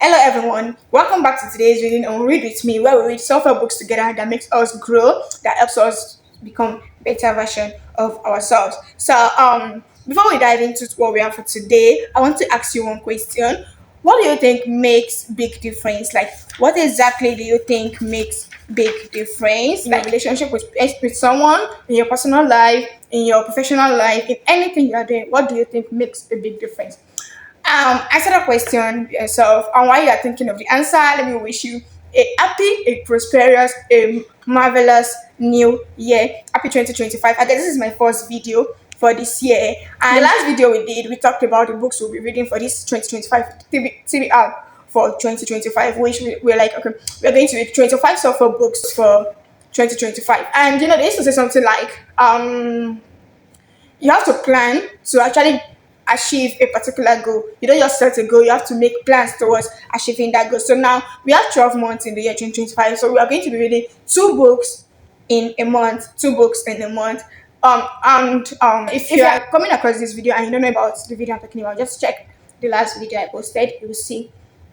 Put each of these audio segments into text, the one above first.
Hello everyone, welcome back to today's reading on Read With Me, where we read self-help books together that makes us grow, that helps us become better version of ourselves. Before we dive into what we have for today, I want to ask you one question. What do you think makes big difference? Like, what exactly do you think makes big difference in your relationship with someone, in your personal life, in your professional life, in anything you're doing? What do you think makes a big difference? Answer the question yourself, and while you are thinking of the answer, let me wish you a happy, a prosperous, a marvelous new year. Happy 2025. I guess this is my first video for this year. And the last video we did, we talked about the books we'll be reading for this 2025 TBR for 2025, which we're like, okay, we're going to read 25 self-help books for 2025. And they used to say something like, you have to plan to actually achieve a particular goal. You don't just set a goal, you have to make plans towards achieving that goal. So now we have 12 months in the year 2025. So we are going to be reading two books in a month, two books in a month. If you are coming across this video and you don't know about the video I'm talking about, just check the last video I posted. You will see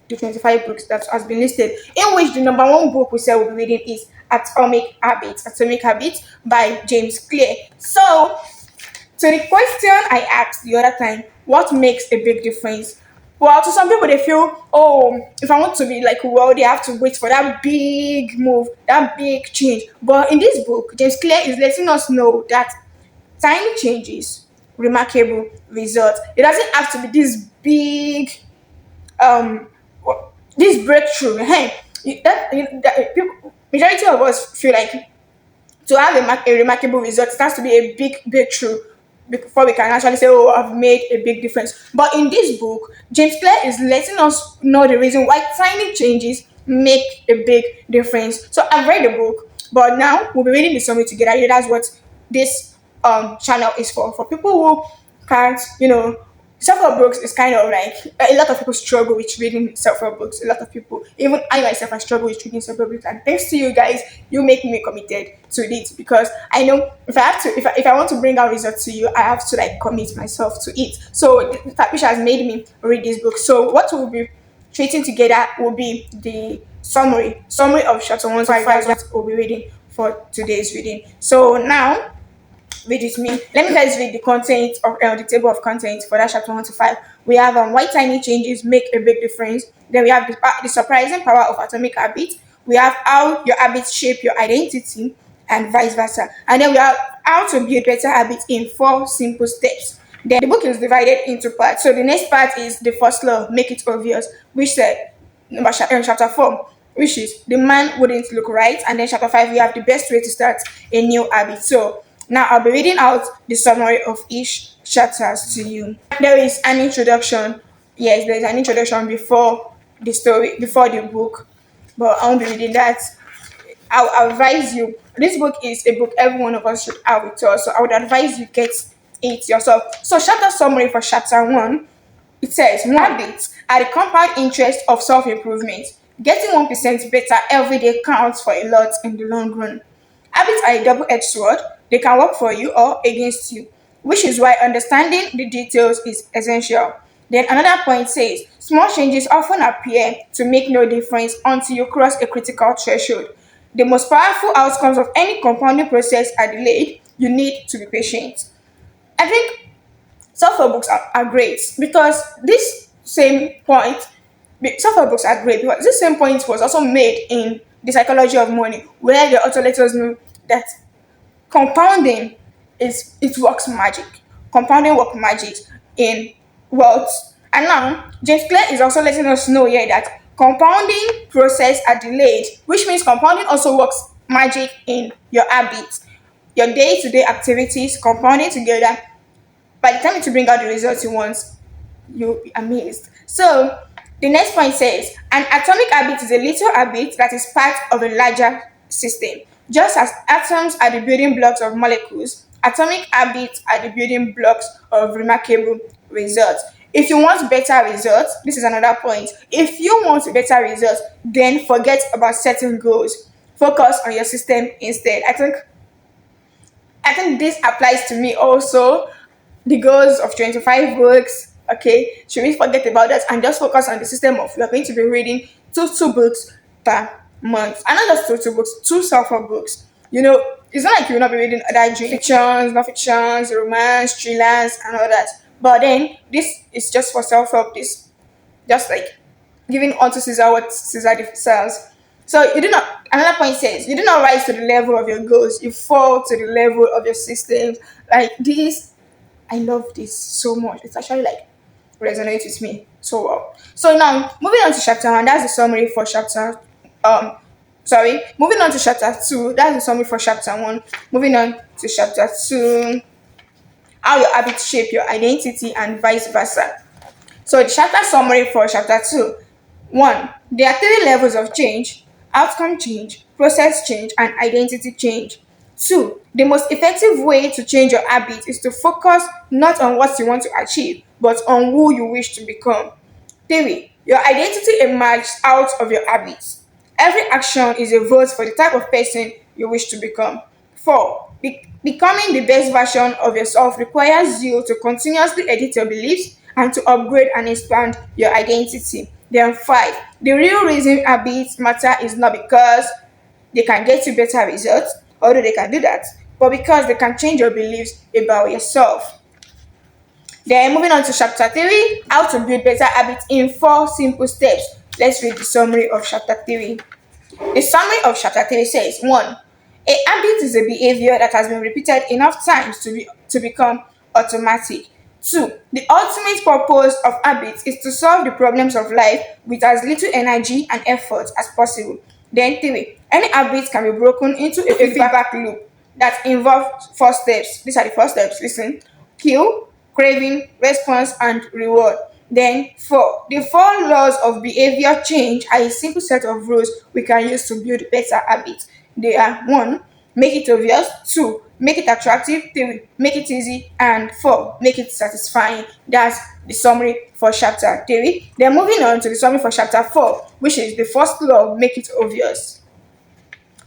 the 25 books that has been listed, in which the number one book we said we'll be reading is Atomic Habits. Atomic Habits by James Clear. So the question I asked the other time, what makes a big difference? Well, to some people, they feel, oh, if I want to be like wealthy, I have to wait for that big move, that big change. But in this book, James Clear is letting us know that tiny changes, remarkable results. It doesn't have to be this big, um, this breakthrough. Hey, majority of us feel like to have a remarkable result, it has to be a big breakthrough before we can actually say, oh, I've made a big difference. But in this book, James Clear is letting us know the reason why tiny changes make a big difference. So I've read the book, but now we'll be reading the summary together. That's what this channel is for people who can't, self-help books is kind of like a lot of people struggle with reading self-help books. A lot of people, even I myself, I struggle with reading self-help books. And thanks to you guys, you make me committed to it, because I know if I want to bring out results to you, I have to like commit myself to it. So that which has made me read this book. So what we'll be treating together will be the summary of chapter 1 to 5. That's what we'll be reading for today's reading. So now, read with me. Let me guys read the content of the table of contents for that chapter 1 to 5. We have why tiny changes make a big difference. Then we have the surprising power of atomic habits. We have how your habits shape your identity, and vice versa. And then we have how to build better habits in 4 simple steps. Then the book is divided into parts. So the next part is the first law, make it obvious, which said chapter 4, which is the man wouldn't look right. And then chapter 5, we have the best way to start a new habit. So now I'll be reading out the summary of each chapter to you. There is an introduction. Yes, there is an introduction before the story, before the book, but I won't be reading that. I'll advise you. This book is a book every one of us should have with us, so I would advise you get it yourself. So chapter summary for chapter 1, it says, habits are the compound interest of self-improvement. Getting 1% better every day counts for a lot in the long run. Habits are a double-edged sword. They can work for you or against you, which is why understanding the details is essential. Then another point says, small changes often appear to make no difference until you cross a critical threshold. The most powerful outcomes of any compounding process are delayed. You need to be patient. I think self-help books are great because this same point, self-help books are great because this same point was also made in The Psychology of Money, where the author let us know that compounding it works magic. Compounding work magic in wealth. And now James Clear is also letting us know here that compounding process are delayed, which means compounding also works magic in your habits, your day-to-day activities, compounding together. By the time to bring out the results you want, you'll be amazed. So the next point says, an atomic habit is a little habit that is part of a larger system. Just as atoms are the building blocks of molecules, atomic habits are the building blocks of remarkable results. If you want better results, this is another point. If you want better results, then forget about setting goals. Focus on your system instead. I think this applies to me also. The goals of 25 books, Okay, should we forget about that and just focus on the system of we are going to be reading two books per month, and not just two books, two self-help books. It's not like you will not be reading other fictions, non-fictions, romance, thrillers, and all that. But then this is just for self-help. This just like giving unto Caesar what Caesar deserves. So you do not. Another point says you do not rise to the level of your goals. You fall to the level of your systems. Like this, I love this so much. It's actually like resonates with me so well. So now moving on to chapter one. That's the summary for chapter. Sorry. Moving on to chapter two. That's the summary for chapter one. Moving on to chapter two. How your habits shape your identity and vice versa. So the chapter summary for chapter 2. 1. There are three levels of change: outcome change, process change, and identity change. 2. The most effective way to change your habits is to focus not on what you want to achieve, but on who you wish to become. 3. Your identity emerges out of your habits. Every action is a vote for the type of person you wish to become. 4. Becoming the best version of yourself requires you to continuously edit your beliefs and to upgrade and expand your identity. Then 5. The real reason habits matter is not because they can get you better results, although they can do that, but because they can change your beliefs about yourself. Then moving on to chapter 3, how to build better habits in 4 simple steps. Let's read the summary of chapter 3. The summary of chapter 3 says 1. A habit is a behavior that has been repeated enough times to become automatic. 2. The ultimate purpose of habits is to solve the problems of life with as little energy and effort as possible. Then 3. Any habit can be broken into a feedback loop that involves 4 steps. These are the 4 steps. Listen: cue, craving, response, and reward. Then 4. The 4 laws of behavior change are a simple set of rules we can use to build better habits. They are: 1. Make it obvious. 2. Make it attractive. 3. Make it easy. And 4. Make it satisfying. That's the summary for chapter 3. Then moving on to the summary for chapter 4, which is the first law: make it obvious.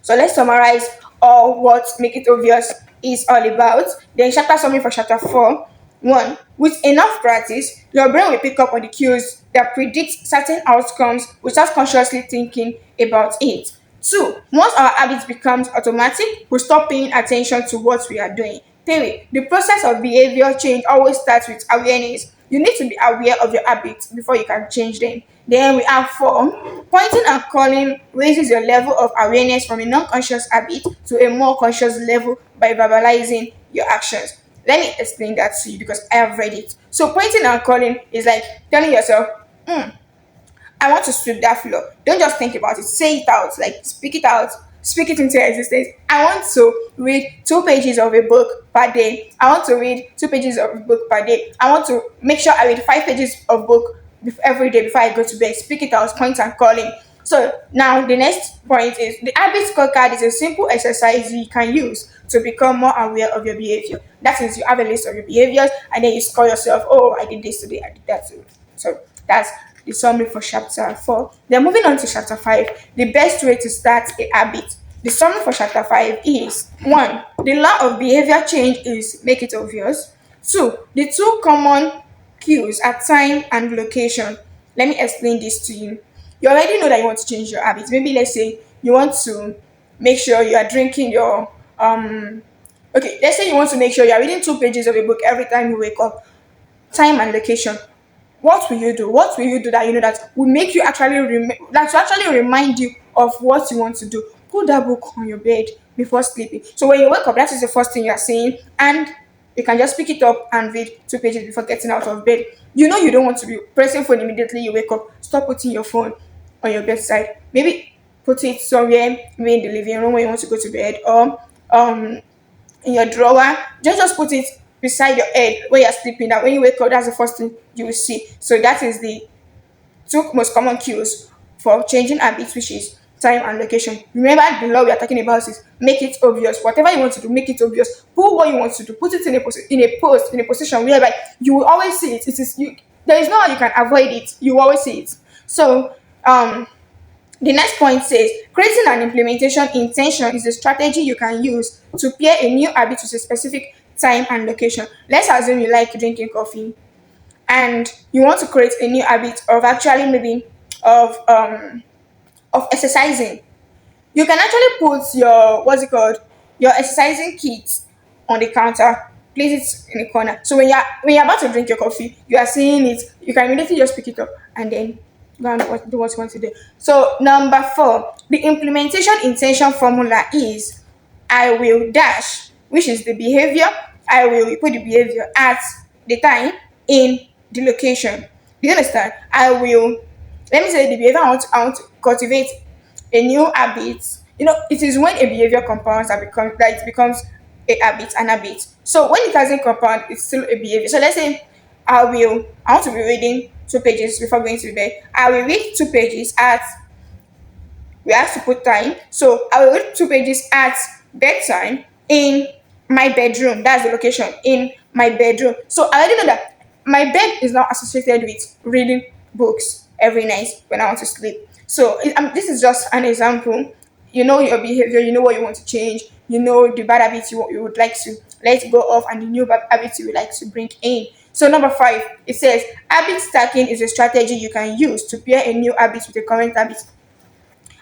So let's summarize all what make it obvious is all about. Then chapter summary for chapter 4. 1. With enough practice, your brain will pick up on the cues that predict certain outcomes without consciously thinking about it. 2. Once our habits becomes automatic, we stop paying attention to what we are doing. 3. The process of behavior change always starts with awareness. You need to be aware of your habits before you can change them. Then we have 4. Pointing and calling raises your level of awareness from a non-conscious habit to a more conscious level by verbalizing your actions. Let me explain that to you because I have read it. So pointing and calling is like telling yourself, I want to sweep that floor. Don't just think about it. Say it out. Like speak it out. Speak it into existence. I want to read 2 pages of a book per day. I want to read 2 pages of a book per day. I want to make sure I read 5 pages of book every day before I go to bed. Speak it out. Point and calling. So now the next point is the habit scorecard is a simple exercise you can use to become more aware of your behavior. That is, you have a list of your behaviors and then you score yourself. Oh, I did this today. I did that today. So that's the summary for chapter 4. Then moving on to chapter 5, the best way to start a habit. The summary for chapter 5 is: 1. The law of behavior change is make it obvious. 2. The 2 common cues are time and location. Let me explain this to you. You already know that you want to change your habits. Maybe let's say you want to make sure you are drinking your okay, let's say you want to make sure you are reading 2 pages of a book every time you wake up. Time and location. What will you do? What will you do that you know that will make you actually that will actually remind you of what you want to do? Put that book on your bed before sleeping. So when you wake up, that is the first thing you are saying, and you can just pick it up and read 2 pages before getting out of bed. You know you don't want to be pressing phone immediately you wake up. Stop putting your phone on your bedside. Maybe put it somewhere, maybe in the living room when you want to go to bed, or in your drawer. Just put it beside your head when you're sleeping. That when you wake up, that's the first thing you will see. So that is the 2 most common cues for changing habits, which is time and location. Remember, the law we are talking about is make it obvious. Whatever you want to do, make it obvious. Put what you want to do. Put it in a position whereby you will always see it. It is you. There is no how you can avoid it. You will always see it. So the next point says creating an implementation intention is a strategy you can use to pair a new habit with a specific time and location. Let's assume you like drinking coffee. and you want to create a new habit of actually maybe of exercising, you can actually put your what's it called, your exercising kit on the counter, place it in the corner. So when you're about to drink your coffee, you are seeing it, you can immediately just pick it up and then go and do what you want to do. So number four, the implementation intention formula is I will dash, which is the behavior. I will, you put the behavior at the time in the location. Do you understand? I will, let me say the behavior I want to cultivate a new habit. It is when a behavior compounds that it becomes a habit, an habit. So when it doesn't compound, it's still a behavior. So let's say I want to be reading 2 pages before going to bed. I will read 2 pages at, we have to put time. So I will read 2 pages at bedtime in my bedroom. That's the location, in my bedroom. So I already know that my bed is now associated with reading books every night when I want to sleep. So this is just an example. You know your behavior, you know what you want to change, you know the bad habits you would like to let go of, and the new bad habits you would like to bring in. So number five, it says habit stacking is a strategy you can use to pair a new habit with a current habit.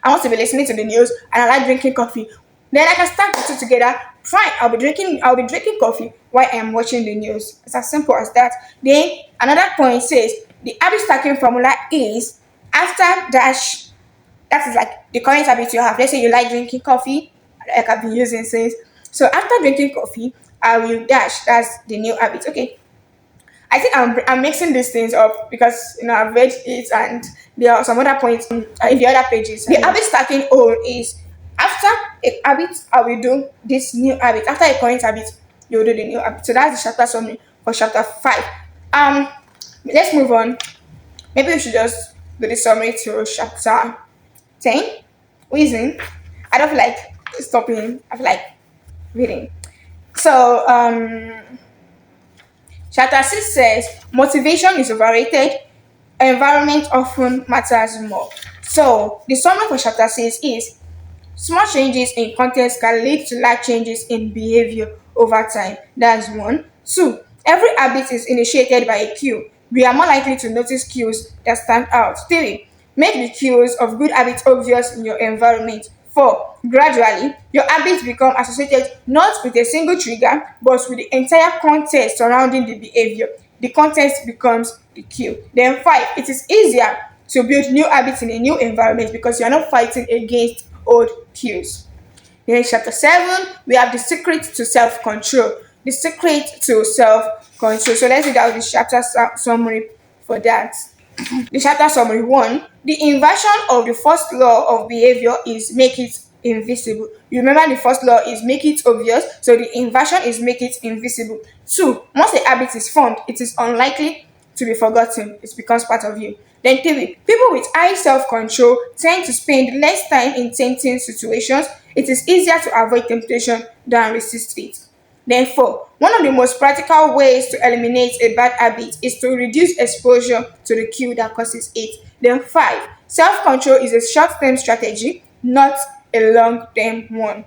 I want to be listening to the news and I like drinking coffee. Then I can start the two together. Fine, I'll be drinking coffee while I am watching the news. It's as simple as that. Then another point says the habit stacking formula is after dash, that is like the current habit you have. Let's say you like drinking coffee, like I've been using since. So after drinking coffee, I will dash. That's the new habit. Okay, I think I'm mixing these things up because I've read it and there are some other points in the other pages. The habit stacking all is after a habit, I will do this new habit. After a current habit, you will do the new habit. So that's the chapter summary for chapter five. Um, let's move on. Maybe we should just do the summary to chapter 10. Reason I don't feel like stopping. I feel like reading. So chapter 6 says motivation is overrated, environment often matters more. So the summary for chapter 6 is small changes in context can lead to large changes in behavior over time. That's one. Two, every habit is initiated by a cue. We are more likely to notice cues that stand out. Three, make the cues of good habits obvious in your environment. Four, gradually, your habits become associated not with a single trigger, but with the entire context surrounding the behavior. The context becomes the cue. Then five, it is easier to build new habits in a new environment because you are not fighting against old cues. Then chapter 7, we have the secret to self-control. The secret to self-control. So let's read out the chapter summary for that. The chapter summary 1, the inversion of the first law of behavior is make it invisible. You remember the first law is make it obvious, so the inversion is make it invisible. 2, once a habit is formed, it is unlikely to be forgotten. It becomes part of you. Then 3, people with high self-control tend to spend less time in tempting situations. It is easier to avoid temptation than resist it. Then 4, one of the most practical ways to eliminate a bad habit is to reduce exposure to the cue that causes it. Then 5, self-control is a short-term strategy, not a long-term one.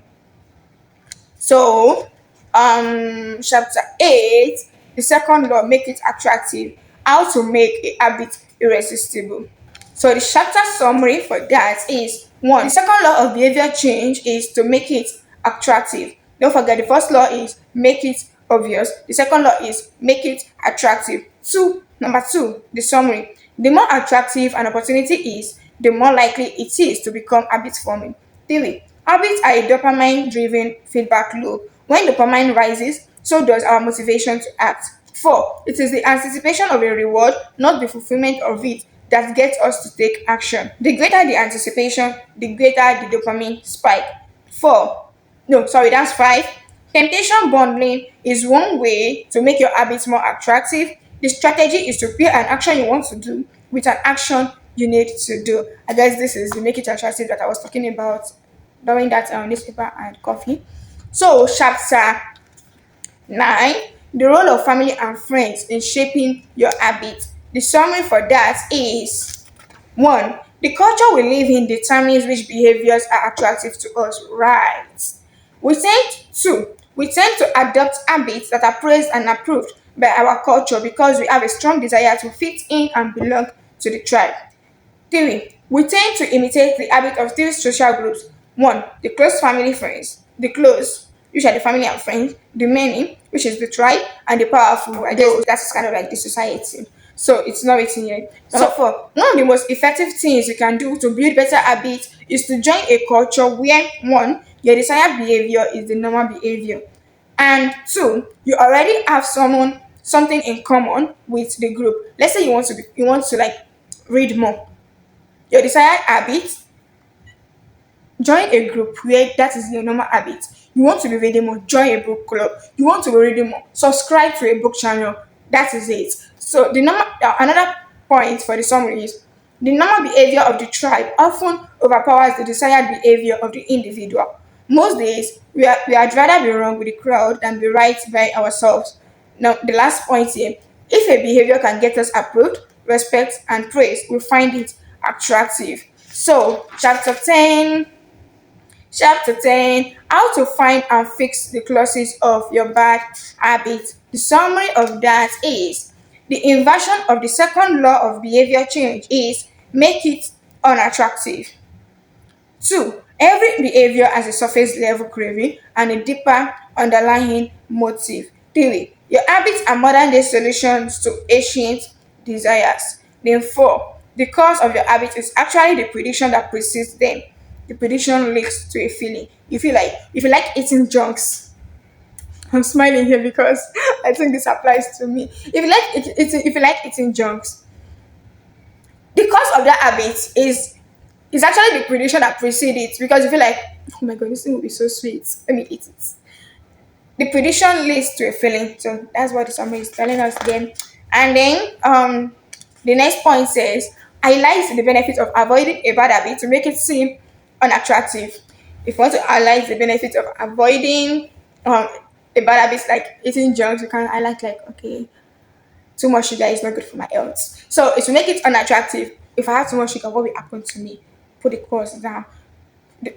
So, chapter 8, the second law, make it attractive. How to make a habit irresistible. So the chapter summary for that is 1. The second law of behavior change is to make it attractive. Don't forget the first law is make it obvious. The second law is make it attractive. Number 2, the summary. The more attractive an opportunity is, the more likely it is to become habit forming. 3. Habits are a dopamine driven feedback loop. When dopamine rises, so does our motivation to act. 4. It is the anticipation of a reward, not the fulfillment of it, that gets us to take action. The greater the anticipation, the greater the dopamine spike. 4. No, sorry, that's 5. Temptation bundling is one way to make your habits more attractive. The strategy is to pair an action you want to do with an action you need to do. I guess this is the make it attractive that I was talking about during that newspaper and coffee. So, chapter 9, the role of family and friends in shaping your habits. The summary for that is 1. The culture we live in determines which behaviors are attractive to us, right? We tend to adopt habits that are praised and approved by our culture because we have a strong desire to fit in and belong to the tribe. Three, we tend to imitate the habit of three social groups. One, the close family friends, the close, which are the family and friends, the many, which is the tribe, and the powerful, I guess that's kind of like the society. So it's not written here. So for one of the most effective things you can do to build better habits is to join a culture where one, your desired behavior is the normal behavior. And two, you already have something in common with the group. Let's say you want to like read more. Your desired habit, join a group where that is your normal habit. You want to be reading more, join a book club. You want to be reading more, subscribe to a book channel. That is it. So the normal another point for the summary is the normal behavior of the tribe often overpowers the desired behavior of the individual. Most days, we would rather be wrong with the crowd than be right by ourselves. Now, the last point here, if a behavior can get us approved, respect, and praise, we find it attractive. So, Chapter 10, How to Find and Fix the Causes of Your Bad Habit. The summary of that is the inversion of the second law of behavior change is make it unattractive. Two, every behavior has a surface level craving and a deeper underlying motive. Three, your habits are modern day solutions to ancient desires. Then four, the cause of your habit is actually the prediction that precedes them. The prediction leads to a feeling. If you like eating junks, I'm smiling here because I think this applies to me. If you like eating junks, the cause of that habit is actually the prediction that precedes it because you feel like, oh my god, this thing will be so sweet. Let me eat it. The prediction leads to a feeling. So that's what the summary is telling us then. And then the next point says highlights the benefit of avoiding a bad habit to make it seem unattractive. If you want to highlight the benefit of avoiding a bad habit like eating junk, you can highlight like, okay, too much sugar is not good for my health. So it will make it unattractive. If I have too much sugar, what will happen to me? Put the cost down.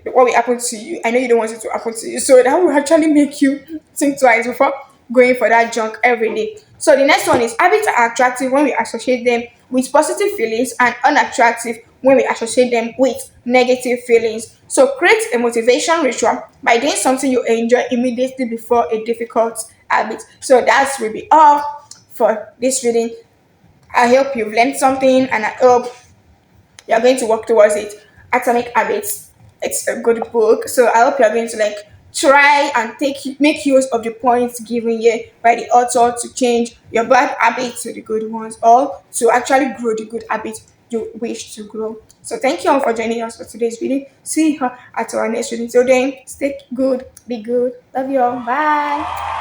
What will happen to you? I know you don't want it to happen to you. So that will actually make you think twice before going for that junk every day. So the next one is habits are attractive when we associate them with positive feelings and unattractive when we associate them with negative feelings. So create a motivation ritual by doing something you enjoy immediately before a difficult habit. So that will be all for this reading. I hope you've learned something and I hope you're going to work towards it. Atomic Habits. It's a good book. So I hope you're going to like try and make use of the points given here by the author to change your bad habits to the good ones or to actually grow the good habits you wish to grow. So thank you all for joining us for today's video. See you at our next reading. Till then, stay good, be good. Love you all. Bye.